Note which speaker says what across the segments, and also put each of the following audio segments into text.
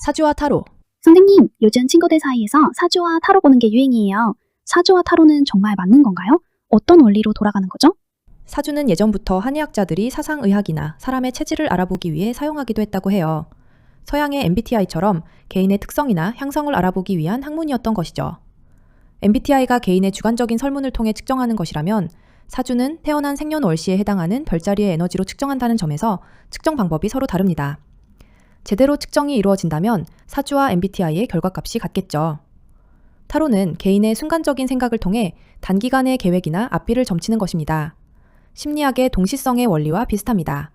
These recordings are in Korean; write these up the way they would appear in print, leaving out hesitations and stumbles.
Speaker 1: 사주와 타로.
Speaker 2: 선생님, 요즘 친구들 사이에서 사주와 타로 보는 게 유행이에요. 사주와 타로는 정말 맞는 건가요? 어떤 원리로 돌아가는 거죠?
Speaker 1: 사주는 예전부터 한의학자들이 사상의학이나 사람의 체질을 알아보기 위해 사용하기도 했다고 해요. 서양의 MBTI처럼 개인의 특성이나 향성을 알아보기 위한 학문이었던 것이죠. MBTI가 개인의 주관적인 설문을 통해 측정하는 것이라면 사주는 태어난 생년월시에 해당하는 별자리의 에너지로 측정한다는 점에서 측정 방법이 서로 다릅니다. 제대로 측정이 이루어진다면 사주와 MBTI의 결과값이 같겠죠. 타로는 개인의 순간적인 생각을 통해 단기간의 계획이나 앞뒤를 점치는 것입니다. 심리학의 동시성의 원리와 비슷합니다.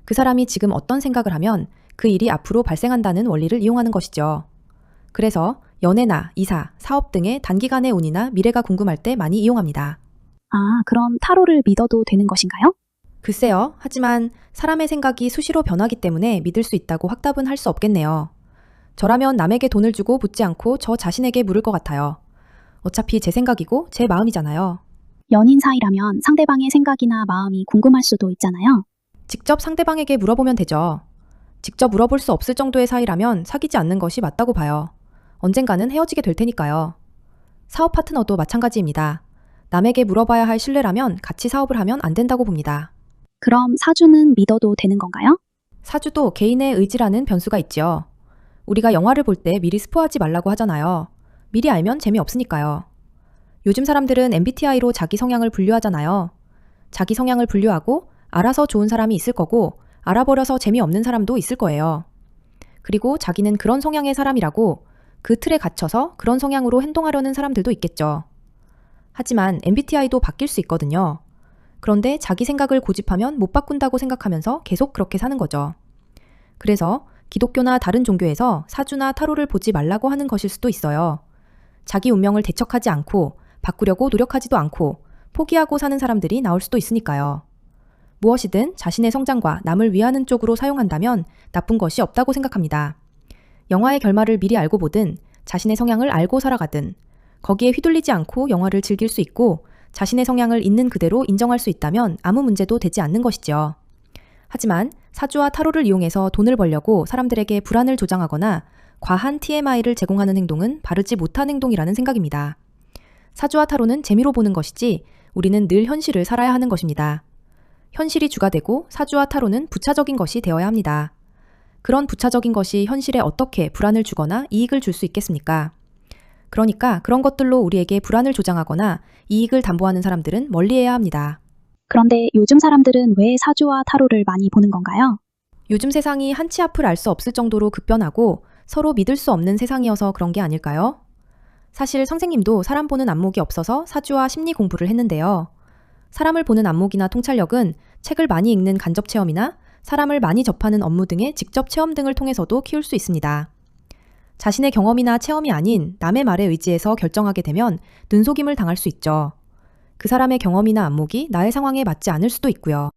Speaker 1: 그 사람이 지금 어떤 생각을 하면 그 일이 앞으로 발생한다는 원리를 이용하는 것이죠. 그래서 연애나 이사, 사업 등의 단기간의 운이나 미래가 궁금할 때 많이 이용합니다.
Speaker 2: 아, 그럼 타로를 믿어도 되는 것인가요?
Speaker 1: 글쎄요. 하지만 사람의 생각이 수시로 변하기 때문에 믿을 수 있다고 확답은 할 수 없겠네요. 저라면 남에게 돈을 주고 묻지 않고 저 자신에게 물을 것 같아요. 어차피 제 생각이고 제 마음이잖아요.
Speaker 2: 연인 사이라면 상대방의 생각이나 마음이 궁금할 수도 있잖아요.
Speaker 1: 직접 상대방에게 물어보면 되죠. 직접 물어볼 수 없을 정도의 사이라면 사귀지 않는 것이 맞다고 봐요. 언젠가는 헤어지게 될 테니까요. 사업 파트너도 마찬가지입니다. 남에게 물어봐야 할 신뢰라면 같이 사업을 하면 안 된다고 봅니다.
Speaker 2: 그럼 사주는 믿어도 되는 건가요?
Speaker 1: 사주도 개인의 의지라는 변수가 있죠. 우리가 영화를 볼 때 미리 스포하지 말라고 하잖아요. 미리 알면 재미없으니까요. 요즘 사람들은 MBTI로 자기 성향을 분류하잖아요. 자기 성향을 분류하고 알아서 좋은 사람이 있을 거고 알아버려서 재미없는 사람도 있을 거예요. 그리고 자기는 그런 성향의 사람이라고 그 틀에 갇혀서 그런 성향으로 행동하려는 사람들도 있겠죠. 하지만 MBTI도 바뀔 수 있거든요. 그런데 자기 생각을 고집하면 못 바꾼다고 생각하면서 계속 그렇게 사는 거죠. 그래서 기독교나 다른 종교에서 사주나 타로를 보지 말라고 하는 것일 수도 있어요. 자기 운명을 대척하지 않고 바꾸려고 노력하지도 않고 포기하고 사는 사람들이 나올 수도 있으니까요. 무엇이든 자신의 성장과 남을 위하는 쪽으로 사용한다면 나쁜 것이 없다고 생각합니다. 영화의 결말을 미리 알고 보든 자신의 성향을 알고 살아가든 거기에 휘둘리지 않고 영화를 즐길 수 있고 자신의 성향을 있는 그대로 인정할 수 있다면 아무 문제도 되지 않는 것이죠. 하지만 사주와 타로를 이용해서 돈을 벌려고 사람들에게 불안을 조장하거나 과한 TMI를 제공하는 행동은 바르지 못한 행동이라는 생각입니다. 사주와 타로는 재미로 보는 것이지 우리는 늘 현실을 살아야 하는 것입니다. 현실이 주가 되고 사주와 타로는 부차적인 것이 되어야 합니다. 그런 부차적인 것이 현실에 어떻게 불안을 주거나 이익을 줄 수 있겠습니까? 그러니까 그런 것들로 우리에게 불안을 조장하거나 이익을 담보하는 사람들은 멀리해야 합니다.
Speaker 2: 그런데 요즘 사람들은 왜 사주와 타로를 많이 보는 건가요?
Speaker 1: 요즘 세상이 한치 앞을 알 수 없을 정도로 급변하고 서로 믿을 수 없는 세상이어서 그런 게 아닐까요? 사실 선생님도 사람 보는 안목이 없어서 사주와 심리 공부를 했는데요. 사람을 보는 안목이나 통찰력은 책을 많이 읽는 간접 체험이나 사람을 많이 접하는 업무 등의 직접 체험 등을 통해서도 키울 수 있습니다. 자신의 경험이나 체험이 아닌 남의 말에 의지해서 결정하게 되면 눈속임을 당할 수 있죠. 그 사람의 경험이나 안목이 나의 상황에 맞지 않을 수도 있고요.